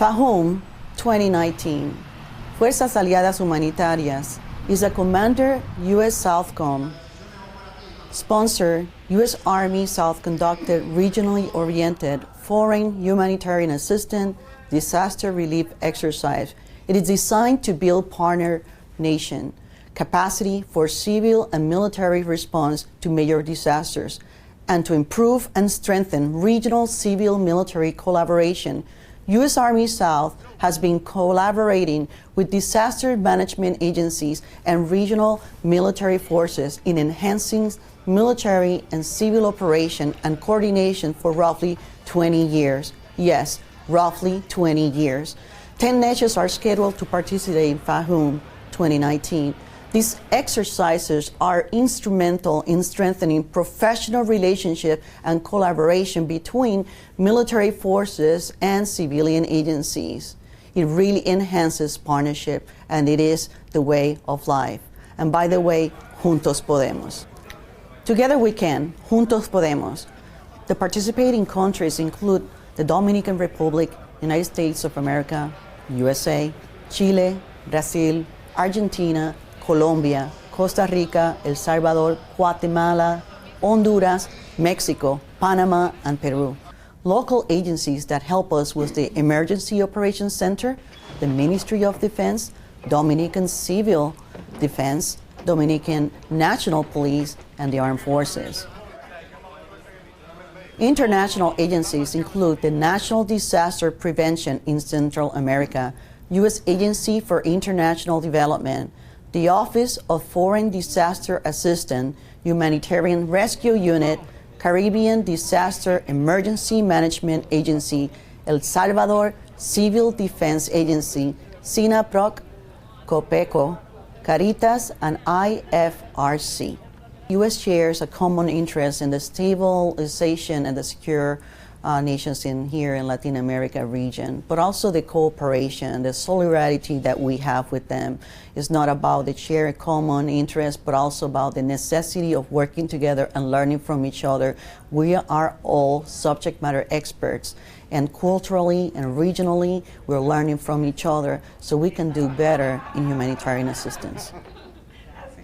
FAHUM 2019, Fuerzas Aliadas Humanitarias, is a Commander U.S. SOUTHCOM sponsored U.S. Army South-conducted regionally oriented foreign humanitarian assistance disaster relief exercise. It is designed to build partner nation capacity for civil and military response to major disasters and to improve and strengthen regional civil-military collaboration. U.S. Army South has been collaborating with disaster management agencies and regional military forces in enhancing military and civil operation and coordination for roughly 20 years. Yes, roughly 20 years. 10 nations are scheduled to participate in FAHUM 2019. These exercises are instrumental in strengthening professional relationship and collaboration between military forces and civilian agencies. It really enhances partnership, and it is the way of life. And by the way, juntos podemos. Together we can, juntos podemos. The participating countries include the Dominican Republic, United States of America, USA, Chile, Brazil, Argentina, Colombia, Costa Rica, El Salvador, Guatemala, Honduras, Mexico, Panama, and Peru. Local agencies that help us with the Emergency Operations Center, the Ministry of Defense, Dominican Civil Defense, Dominican National Police, and the Armed Forces. International agencies include the National Disaster Prevention in Central America, U.S. Agency for International Development, the Office of Foreign Disaster Assistance, Humanitarian Rescue Unit, Caribbean Disaster Emergency Management Agency, El Salvador Civil Defense Agency, SINAPROC, COPECO, Caritas, and IFRC. U.S. shares a common interest in the stabilization and the secure nations here in Latin America region, but also the cooperation, the solidarity that we have with them is not about the shared common interest, but also about the necessity of working together and learning from each other. We are all subject matter experts, and culturally and regionally, we're learning from each other so we can do better in humanitarian assistance.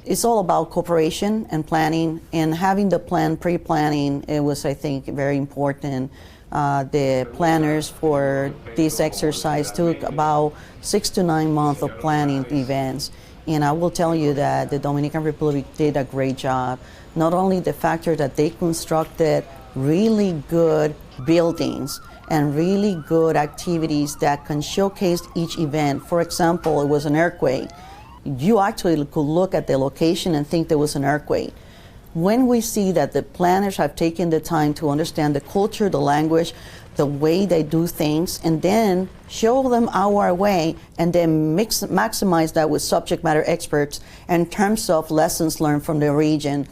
It's all about cooperation and planning, and having the plan, pre-planning, it was, I think, very important. The planners for this exercise took about 6 to 9 months of planning events. And I will tell you that the Dominican Republic did a great job. Not only the factor that they constructed really good buildings and really good activities that can showcase each event. For example, it was an earthquake. You actually could look at the location and think there was an earthquake. When we see that the planners have taken the time to understand the culture, the language, the way they do things, and then show them our way, and then maximize that with subject matter experts in terms of lessons learned from the region,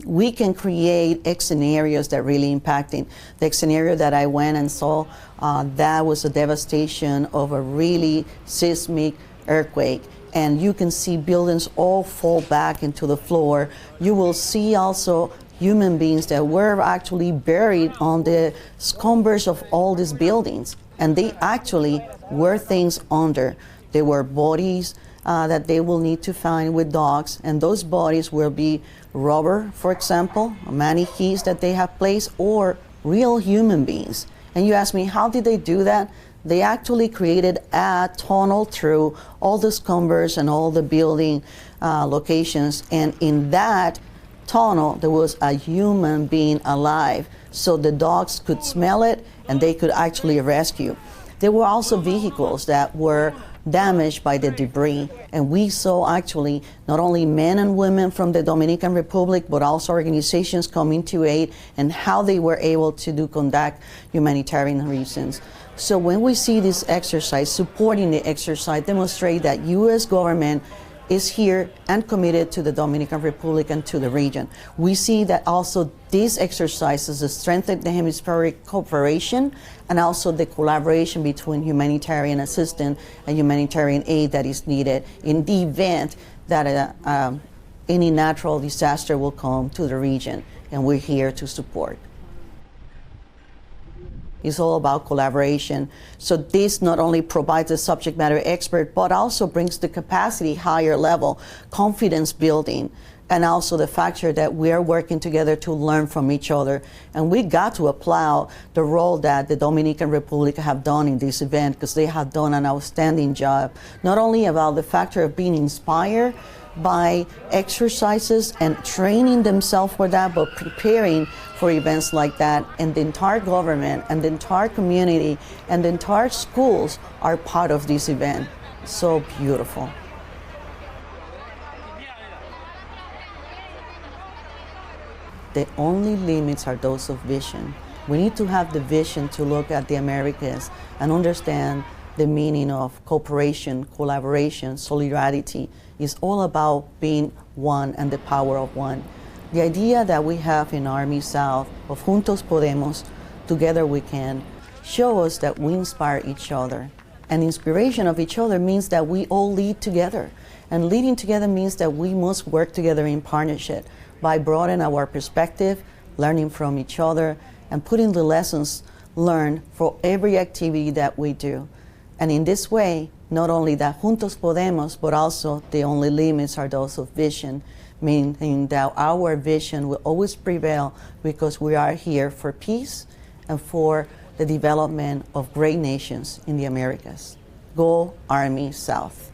we can create scenarios that really impacting. The scenario that I went and saw, that was a devastation of a really seismic earthquake. And you can see buildings all fall back into the floor. You will see also human beings that were actually buried on the scumbers of all these buildings. And they actually were things under. There were bodies that they will need to find with dogs, and those bodies will be rubber, for example, mannequins that they have placed, or real human beings. And you ask me, how did they do that? They actually created a tunnel through all the scumbers and all the building locations, and in that tunnel there was a human being alive, so the dogs could smell it and they could actually rescue. There were also vehicles that were damaged by the debris, and we saw actually not only men and women from the Dominican Republic, but also organizations coming to aid, and how they were able to conduct humanitarian reasons. So when we see this exercise, supporting the exercise, demonstrate that U.S. government is here and committed to the Dominican Republic and to the region. We see that also these exercises strengthen the hemispheric cooperation and also the collaboration between humanitarian assistance and humanitarian aid that is needed in the event that any natural disaster will come to the region, and we're here to support. It's all about collaboration. So this not only provides a subject matter expert, but also brings the capacity higher level, confidence building, and also the factor that we are working together to learn from each other. And we got to applaud the role that the Dominican Republic have done in this event, because they have done an outstanding job, not only about the factor of being inspired by exercises and training themselves for that, but preparing for events like that. And the entire government and the entire community and the entire schools are part of this event. So beautiful. The only limits are those of vision. We need to have the vision to look at the Americas and understand the meaning of cooperation, collaboration, solidarity. Is all about being one and the power of one. The idea that we have in Army South of Juntos Podemos, together we can, show us that we inspire each other. And inspiration of each other means that we all lead together. And leading together means that we must work together in partnership by broadening our perspective, learning from each other, and putting the lessons learned for every activity that we do. And in this way, not only that Juntos Podemos, but also the only limits are those of vision, meaning that our vision will always prevail because we are here for peace and for the development of great nations in the Americas. Go Army South.